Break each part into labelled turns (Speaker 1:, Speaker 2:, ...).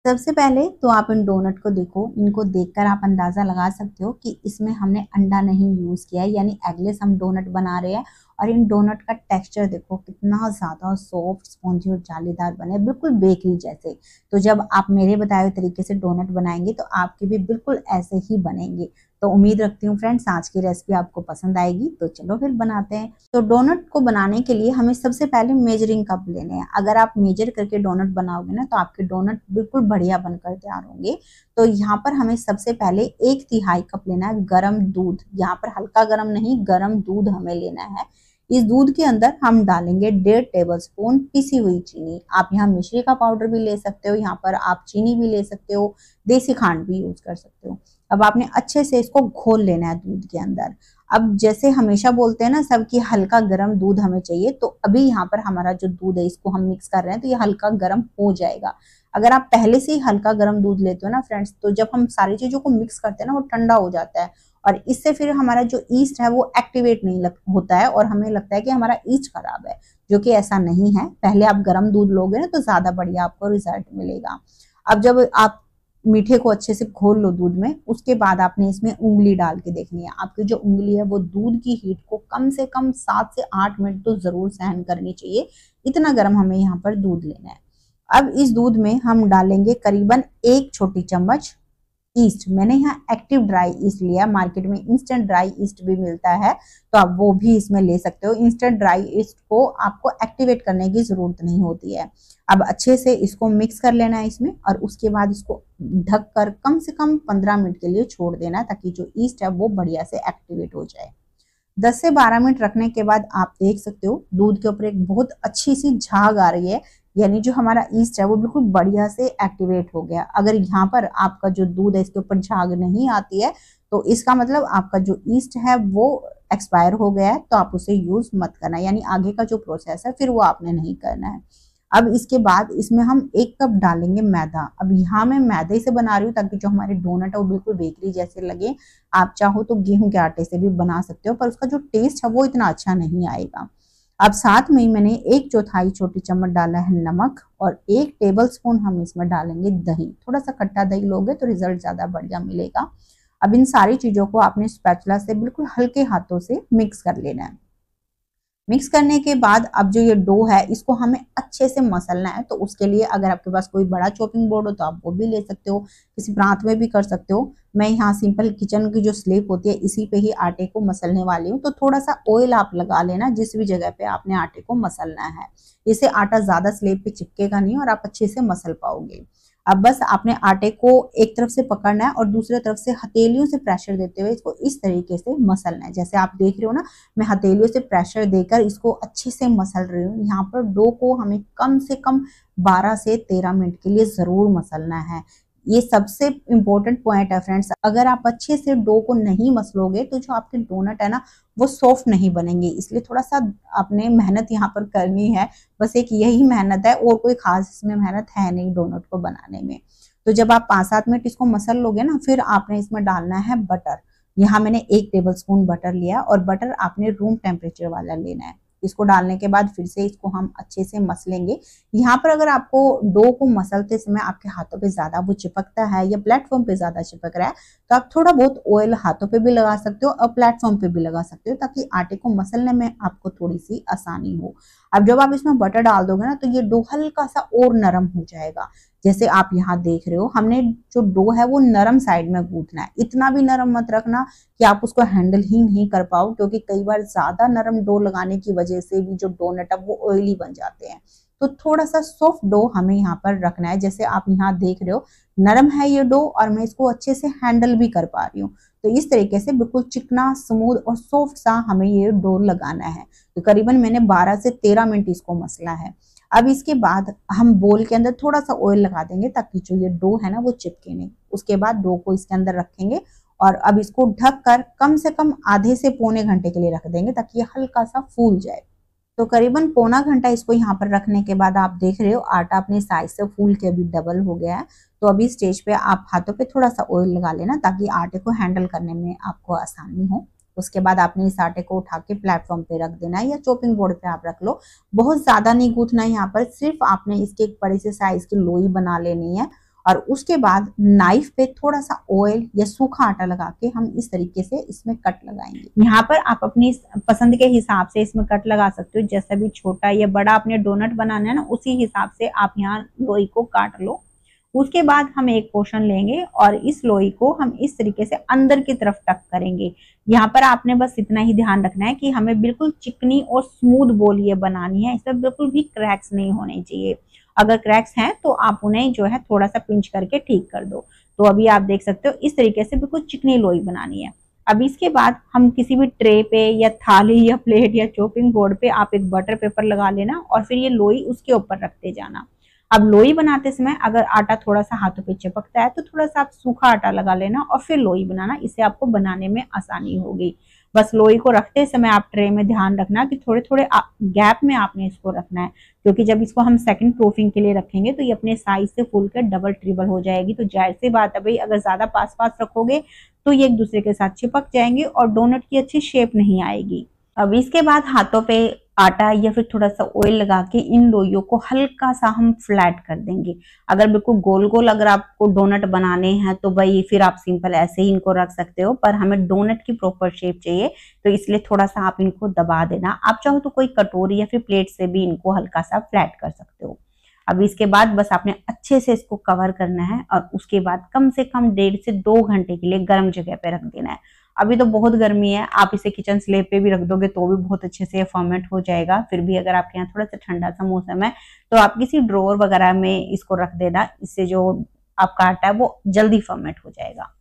Speaker 1: सबसे पहले तो आप इन डोनट को देखो, इनको देखकर आप अंदाजा लगा सकते हो कि इसमें हमने अंडा नहीं यूज किया है, यानी एगलेस हम डोनट बना रहे हैं। और इन डोनट का टेक्सचर देखो कितना ज्यादा सॉफ्ट, स्पॉन्जी और जालीदार बने, बिल्कुल बेकरी जैसे। तो जब आप मेरे बताए हुए तरीके से डोनट बनाएंगे तो आपके भी बिल्कुल ऐसे ही बनेंगे। तो उम्मीद रखती हूँ फ्रेंड्स आज की रेसिपी आपको पसंद आएगी। तो चलो फिर बनाते हैं। तो डोनट को बनाने के लिए हमें सबसे पहले मेजरिंग कप लेने हैं। अगर आप मेजर करके डोनट बनाओगे ना तो आपके डोनट बिल्कुल बढ़िया बनकर तैयार होंगे। तो यहाँ पर हमें सबसे पहले 1/3 कप लेना है गर्म दूध। यहाँ पर हल्का गर्म नहीं, गर्म दूध हमें लेना है। इस दूध के अंदर हम डालेंगे 1.5 टेबलस्पून पिसी हुई चीनी। आप यहाँ मिश्री का पाउडर भी ले सकते हो, यहाँ पर आप चीनी भी ले सकते हो, देसी खांड भी यूज कर सकते हो। अब आपने अच्छे से इसको घोल लेना है दूध के अंदर। अब जैसे हमेशा बोलते हैं ना सब कि हल्का गर्म दूध हमें चाहिए, तो अभी यहाँ पर हमारा जो दूध है इसको हम मिक्स कर रहे हैं तो ये हल्का गर्म हो जाएगा। अगर आप पहले से ही हल्का गर्म दूध लेते हो ना फ्रेंड्स, तो जब हम सारी चीजों को मिक्स करते हैं ना वो ठंडा हो जाता है, और इससे फिर हमारा जो ईस्ट है वो एक्टिवेट नहीं होता है और हमें लगता है कि हमारा ईस्ट खराब है, जो कि ऐसा नहीं है। पहले आप गर्म दूध लोगे ना तो ज्यादा बढ़िया आपको रिजल्ट मिलेगा। अब जब आप मीठे को अच्छे से घोल लो दूध में, उसके बाद आपने इसमें उंगली डाल के देखनी है। आपकी जो उंगली है वो दूध की हीट को कम से कम 7 से 8 मिनट तो जरूर सहन करनी चाहिए। इतना गर्म हमें यहाँ पर दूध लेना है। अब इस दूध में हम डालेंगे करीबन 1 छोटी चम्मच ईस्ट। मैंने यहाँ एक्टिव ड्राई ईस्ट लिया, मार्केट में इंस्टेंट ड्राई ईस्ट भी मिलता है तो आप वो भी इसमें ले सकते हो। इंस्टेंट ड्राई ईस्ट को आपको एक्टिवेट करने की जरूरत नहीं होती है। अब अच्छे से इसको मिक्स कर लेना है इसमें, और उसके बाद इसको ढककर कम से कम 15 मिनट के लिए छोड़ देना है ताकि जो ईस्ट है वो बढ़िया से एक्टिवेट हो जाए। 10 से 12 मिनट रखने के बाद आप देख सकते हो दूध के ऊपर एक बहुत अच्छी सी झाग आ रही है, यानी जो हमारा ईस्ट है वो बिल्कुल बढ़िया से एक्टिवेट हो गया। अगर यहाँ पर आपका जो दूध है इसके ऊपर झाग नहीं आती है तो इसका मतलब आपका जो ईस्ट है वो एक्सपायर हो गया है, तो आप उसे यूज मत करना, यानी आगे का जो प्रोसेस है फिर वो आपने नहीं करना है। अब इसके बाद इसमें हम 1 कप डालेंगे मैदा। अब यहाँ मैं मैदे से बना रही हूँ ताकि जो हमारे डोनट है वो बिल्कुल बेकरी जैसे लगे। आप चाहो तो गेहूं के आटे से भी बना सकते हो, पर उसका जो टेस्ट है वो इतना अच्छा नहीं आएगा। अब साथ में ही मैंने 1/4 छोटी चम्मच डाला है नमक, और 1 टेबल स्पून हम इसमें डालेंगे दही। थोड़ा सा खट्टा दही लोगे तो रिजल्ट ज्यादा बढ़िया मिलेगा। अब इन सारी चीजों को आपने स्पैचुला से बिल्कुल हल्के हाथों से मिक्स कर लेना है। मिक्स करने के बाद अब जो ये डो है इसको हमें अच्छे से मसलना है। तो उसके लिए अगर आपके पास कोई बड़ा चॉपिंग बोर्ड हो तो आप वो भी ले सकते हो, किसी प्रांत में भी कर सकते हो। मैं यहाँ सिंपल किचन की जो स्लेब होती है इसी पे ही आटे को मसलने वाली हूँ। तो थोड़ा सा ऑयल आप लगा लेना जिस भी जगह पे आपने आटे को मसलना है, इससे आटा ज्यादा स्लेब पे चिपकेगा नहीं और आप अच्छे से मसल पाओगे। अब बस आपने आटे को एक तरफ से पकड़ना है और दूसरी तरफ से हथेलियों से प्रेशर देते हुए इसको इस तरीके से मसलना है। जैसे आप देख रहे हो ना, मैं हथेलियों से प्रेशर देकर इसको अच्छे से मसल रही हूँ। यहाँ पर डो को हमें कम से कम 12 से 13 मिनट के लिए जरूर मसलना है। ये सबसे इम्पोर्टेंट पॉइंट है फ्रेंड्स। अगर आप अच्छे से डो को नहीं मसलोगे तो जो आपके डोनट है ना वो सॉफ्ट नहीं बनेंगे, इसलिए थोड़ा सा आपने मेहनत यहाँ पर करनी है। बस एक यही मेहनत है और कोई खास इसमें मेहनत है नहीं डोनट को बनाने में। तो जब आप 5-7 मिनट इसको मसल लोगे ना, फिर आपने इसमें डालना है बटर। यहाँ मैंने 1 टेबल स्पून बटर लिया, और बटर आपने रूम टेम्परेचर वाला लेना है। इसको डालने के बाद फिर से इसको हम अच्छे से मसलेंगे। यहाँ पर अगर आपको डो को मसलते समय आपके हाथों पे ज्यादा वो चिपकता है या प्लेटफॉर्म पे ज्यादा चिपक रहा है तो आप थोड़ा बहुत ऑयल हाथों पे भी लगा सकते हो और प्लेटफॉर्म पे भी लगा सकते हो, ताकि आटे को मसलने में आपको थोड़ी सी आसानी हो। अब जब आप इसमें बटर डाल दोगे ना तो ये डो हल्का सा और नरम हो जाएगा। जैसे आप यहाँ देख रहे हो, हमने जो डो है वो नरम साइड में गूंथना है, इतना भी नरम मत रखना कि आप उसको हैंडल ही नहीं कर पाओ, क्योंकि कई बार ज्यादा नरम डो लगाने की वजह से भी जो डोनट है वो ऑयली बन जाते हैं। तो थोड़ा सा सॉफ्ट डो हमें यहाँ पर रखना है। जैसे आप यहाँ देख रहे हो नरम है ये डो और मैं इसको अच्छे से हैंडल भी कर पा रही हूँ। तो इस तरीके से बिल्कुल चिकना, स्मूथ और सॉफ्ट सा हमें ये डो लगाना है। तो करीबन मैंने 12 से 13 मिनट इसको मसला है। अब इसके बाद हम बोल के अंदर थोड़ा सा ऑयल लगा देंगे ताकि जो ये डो है ना वो चिपके नहीं। उसके बाद डो को इसके अंदर रखेंगे और अब इसको ढक कर कम से कम आधे से पौने घंटे के लिए रख देंगे ताकि ये हल्का सा फूल जाए। तो करीबन पौना घंटा इसको यहाँ पर रखने के बाद आप देख रहे हो आटा अपने साइज से फूल के अभी डबल हो गया है। तो अभी स्टेज पे आप हाथों पे थोड़ा सा ऑयल लगा लेना ताकि आटे को हैंडल करने में आपको आसानी हो। उसके बाद आपने इस आटे को उठा के प्लेटफॉर्म पे रख देना है या चॉपिंग बोर्ड पे आप रख लो। बहुत ज्यादा नहीं गूंथना है यहाँ पर, सिर्फ आपने इसके एक बड़े से साइज की लोई बना लेनी है और उसके बाद नाइफ पे थोड़ा सा ऑयल या सूखा आटा लगा के हम इस तरीके से इसमें कट लगाएंगे। यहाँ पर आप अपनी पसंद के हिसाब से इसमें कट लगा सकते हो, जैसा भी छोटा या बड़ा आपने डोनट बनाना है ना, उसी हिसाब से आप यहाँ लोई को काट लो। उसके बाद हम एक पोर्शन लेंगे और इस लोई को हम इस तरीके से अंदर की तरफ टक करेंगे। यहाँ पर आपने बस इतना ही ध्यान रखना है कि हमें बिल्कुल चिकनी और स्मूथ बोल ये बनानी है, इसमें बिल्कुल भी क्रैक्स नहीं होने चाहिए। अगर क्रैक्स हैं तो आप उन्हें जो है थोड़ा सा पिंच करके ठीक कर दो। तो अभी आप देख सकते हो इस तरीके से बिल्कुल चिकनी लोई बनानी है। अब इसके बाद हम किसी भी ट्रे पे या थाली या प्लेट या चॉपिंग बोर्ड पे आप एक बटर पेपर लगा लेना और फिर ये लोई उसके ऊपर रखते जाना। अब लोई बनाते समय अगर आटा थोड़ा सा हाथों पे चिपकता है तो थोड़ा सा आप सूखा आटा लगा लेना और फिर लोई बनाना, इससे आपको बनाने में आसानी होगी। बस लोई को रखते समय आप ट्रे में ध्यान रखना कि थोड़े थोड़े गैप में आपने इसको रखना है, क्योंकि जब इसको हम सेकंड प्रूफिंग के लिए रखेंगे तो ये अपने साइज से फूल कर डबल ट्रिपल हो जाएगी। तो जाहिर सी बात है भाई, अगर ज्यादा पास पास रखोगे तो ये एक दूसरे के साथ चिपक जाएंगे और डोनट की अच्छी शेप नहीं आएगी। अब इसके बाद हाथों पे आटा या फिर थोड़ा सा ऑयल लगा के इन लोइयों को हल्का सा हम फ्लैट कर देंगे। अगर बिल्कुल गोल गोल अगर आपको डोनट बनाने हैं तो भाई फिर आप सिंपल ऐसे ही इनको रख सकते हो, पर हमें डोनट की प्रॉपर शेप चाहिए तो इसलिए थोड़ा सा आप इनको दबा देना। आप चाहो तो कोई कटोरी या फिर प्लेट से भी इनको हल्का सा फ्लैट कर सकते हो। अब इसके बाद बस आपने अच्छे से इसको कवर करना है और उसके बाद कम से कम 1.5 से 2 घंटे के लिए गर्म जगह पे रख देना है। अभी तो बहुत गर्मी है, आप इसे किचन स्लैब पे भी रख दोगे तो भी बहुत अच्छे से फर्मेंट हो जाएगा। फिर भी अगर आपके यहाँ थोड़ा सा ठंडा सा मौसम है तो आप किसी ड्रॉअर वगैरह में इसको रख देना, इससे जो आपका आटा है वो जल्दी फर्मेंट हो जाएगा।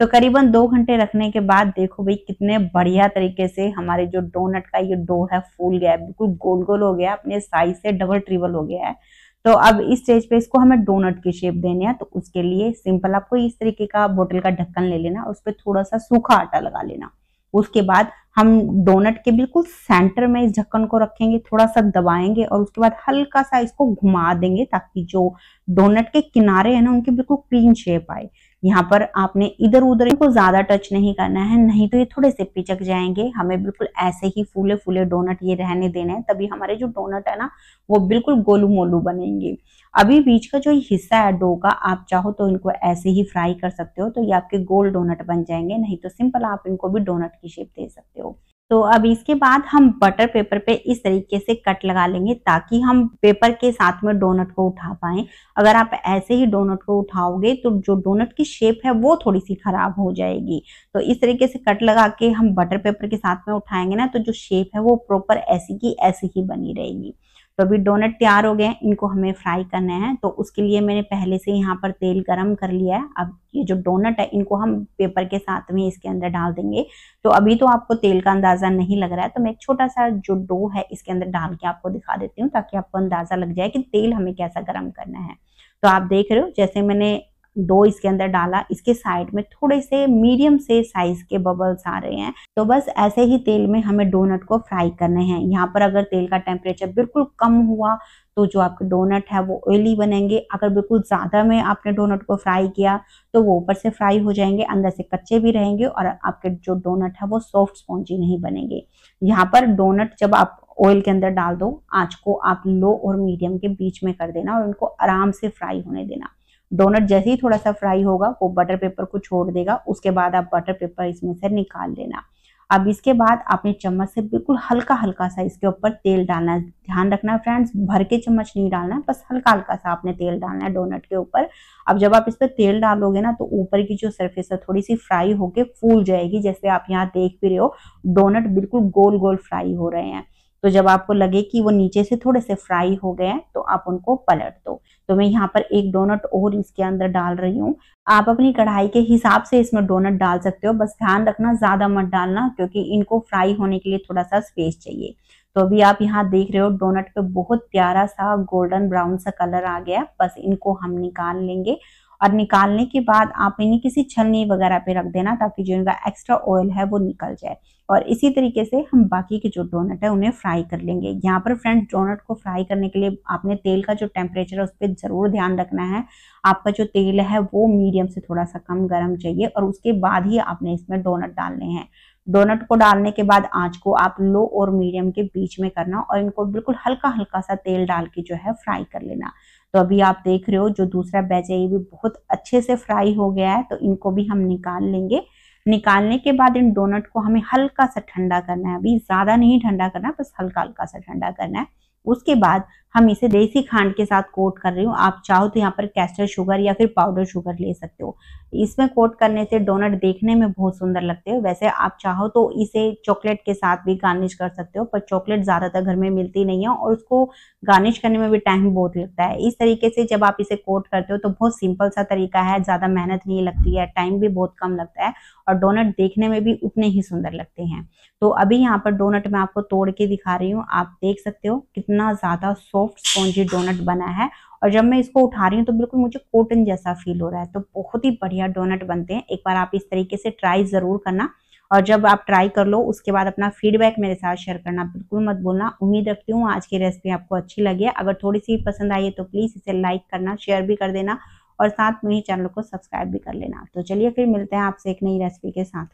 Speaker 1: तो करीबन 2 घंटे रखने के बाद देखो भाई कितने बढ़िया तरीके से हमारे जो डोनट का ये डो है फूल गया है, बिल्कुल गोल गोल हो गया, अपने साइज से डबल ट्रिपल हो गया है। तो अब इस स्टेज पे इसको हमें डोनट की शेप देनी है, तो उसके लिए सिंपल आपको इस तरीके का बोतल का ढक्कन ले लेना, उस पर थोड़ा सा सूखा आटा लगा लेना। उसके बाद हम डोनट के बिल्कुल सेंटर में इस ढक्कन को रखेंगे, थोड़ा सा दबाएंगे और उसके बाद हल्का सा इसको घुमा देंगे ताकि जो डोनट के किनारे है ना उनकी बिल्कुल क्लीन शेप आए। यहाँ पर आपने इधर उधर इनको ज्यादा टच नहीं करना है, नहीं तो ये थोड़े से पिचक जाएंगे। हमें बिल्कुल ऐसे ही फूले फूले डोनट ये रहने देने हैं, तभी हमारे जो डोनट है ना वो बिल्कुल गोलू मोलू बनेंगे। अभी बीच का जो हिस्सा है डो का, आप चाहो तो इनको ऐसे ही फ्राई कर सकते हो तो ये आपके गोल डोनट बन जाएंगे, नहीं तो सिंपल आप इनको भी डोनट की शेप दे सकते हो। तो अब इसके बाद हम बटर पेपर पे इस तरीके से कट लगा लेंगे ताकि हम पेपर के साथ में डोनट को उठा पाए। अगर आप ऐसे ही डोनट को उठाओगे तो जो डोनट की शेप है वो थोड़ी सी खराब हो जाएगी। तो इस तरीके से कट लगा के हम बटर पेपर के साथ में उठाएंगे ना तो जो शेप है वो प्रॉपर ऐसी की ऐसी ही बनी रहेगी। तो अभी डोनट तैयार हो गए हैं, इनको हमें फ्राई करने हैं। तो उसके लिए मैंने पहले से यहाँ पर तेल गरम कर लिया है। अब ये जो डोनट है इनको हम पेपर के साथ में इसके अंदर डाल देंगे। तो अभी तो आपको तेल का अंदाजा नहीं लग रहा है, तो मैं एक छोटा सा जो डो है इसके अंदर डाल के आपको दिखा देती हूँ ताकि आपको अंदाजा लग जाए कि तेल हमें कैसा गर्म करना है। तो आप देख रहे हो जैसे मैंने डो इसके अंदर डाला, इसके साइड में थोड़े से मीडियम से साइज के बबल्स आ रहे हैं। तो बस ऐसे ही तेल में हमें डोनट को फ्राई करने हैं। यहाँ पर अगर तेल का टेम्परेचर बिल्कुल कम हुआ तो जो आपके डोनट है वो ऑयली बनेंगे। अगर बिल्कुल ज्यादा में आपने डोनट को फ्राई किया तो वो ऊपर से फ्राई हो जाएंगे, अंदर से कच्चे भी रहेंगे और आपके जो डोनट है वो सॉफ्ट स्पॉन्जी नहीं बनेंगे। यहाँ पर डोनट जब आप ऑयल के अंदर डाल दो, आंच को आप लो और मीडियम के बीच में कर देना और उनको आराम से फ्राई होने देना। डोनट जैसे ही थोड़ा सा फ्राई होगा वो बटर पेपर को छोड़ देगा, उसके बाद आप बटर पेपर इसमें से निकाल लेना। अब इसके बाद आपने चम्मच से बिल्कुल हल्का हल्का सा इसके ऊपर तेल डालना है। ध्यान रखना फ्रेंड्स, भर के चम्मच नहीं डालना है, बस हल्का हल्का सा आपने तेल डालना है डोनट के ऊपर। अब जब आप इस पर तेल डालोगे ना तो ऊपर की जो सरफेस है थोड़ी सी फ्राई होके फूल जाएगी। जैसे आप यहाँ देख भी रहे हो डोनट बिल्कुल गोल गोल फ्राई हो रहे हैं। तो जब आपको लगे कि वो नीचे से थोड़े से फ्राई हो गए हैं तो आप उनको पलट दो। तो मैं यहाँ पर एक डोनट और इसके अंदर डाल रही हूँ। आप अपनी कढ़ाई के हिसाब से इसमें डोनट डाल सकते हो, बस ध्यान रखना ज्यादा मत डालना क्योंकि इनको फ्राई होने के लिए थोड़ा सा स्पेस चाहिए। तो अभी आप यहाँ देख रहे हो डोनट पे बहुत प्यारा सा गोल्डन ब्राउन सा कलर आ गया। बस इनको हम निकाल लेंगे और निकालने के बाद आप इन्हें किसी छलनी वगैरह पे रख देना ताकि जो इनका एक्स्ट्रा ऑयल है वो निकल जाए। और इसी तरीके से हम बाकी के जो डोनट है उन्हें फ्राई कर लेंगे। यहाँ पर फ्रेंड्स डोनट को फ्राई करने के लिए आपने तेल का जो टेम्परेचर है उस पर जरूर ध्यान रखना है। आपका जो तेल है वो मीडियम से थोड़ा सा कम गर्म चाहिए और उसके बाद ही आपने इसमें डोनट डालने हैं। डोनट को डालने के बाद आंच को आप लो और मीडियम के बीच में करना और इनको बिल्कुल हल्का हल्का सा तेल डाल के जो है फ्राई कर लेना। तो अभी आप देख रहे हो जो दूसरा बैच है ये भी बहुत अच्छे से फ्राई हो गया है, तो इनको भी हम निकाल लेंगे। निकालने के बाद इन डोनट को हमें हल्का सा ठंडा करना है, अभी ज्यादा नहीं ठंडा करना है, बस हल्का हल्का सा ठंडा करना है। उसके बाद हम इसे देसी खांड के साथ कोट कर रही हूँ। आप चाहो तो यहाँ पर कैस्टर शुगर या फिर पाउडर शुगर ले सकते हो। इसमें कोट करने से डोनट देखने में बहुत सुंदर लगते हैं। वैसे आप चाहो तो इसे चॉकलेट के साथ भी गार्निश कर सकते हो, पर चॉकलेट ज्यादातर घर में मिलती नहीं है और उसको गार्निश करने में भी टाइम बहुत लगता है। इस तरीके से जब आप इसे कोट करते हो तो बहुत सिंपल सा तरीका है, ज्यादा मेहनत नहीं लगती है, टाइम भी बहुत कम लगता है और डोनट देखने में भी उतने ही सुंदर लगते हैं। तो अभी यहाँ पर डोनट मैं आपको तोड़ के दिखा रही हूँ। आप देख सकते हो कितना ज्यादा सॉफ्ट स्पॉन्जी डोनट बना है और जब मैं इसको उठा रही हूँ तो बिल्कुल मुझे कॉटन जैसा फील हो रहा है। तो बहुत ही बढ़िया डोनट बनते हैं। एक बार आप इस तरीके से ट्राई जरूर करना और जब आप ट्राई कर लो उसके बाद अपना फीडबैक मेरे साथ शेयर करना बिल्कुल मत भूलना। उम्मीद रखती हूँ आज की रेसिपी आपको अच्छी लगी है। अगर थोड़ी सी पसंद आई है तो प्लीज इसे लाइक करना, शेयर भी कर देना और साथ में ही चैनल को सब्सक्राइब भी कर लेना। तो चलिए फिर मिलते हैं आपसे एक नई रेसिपी के साथ।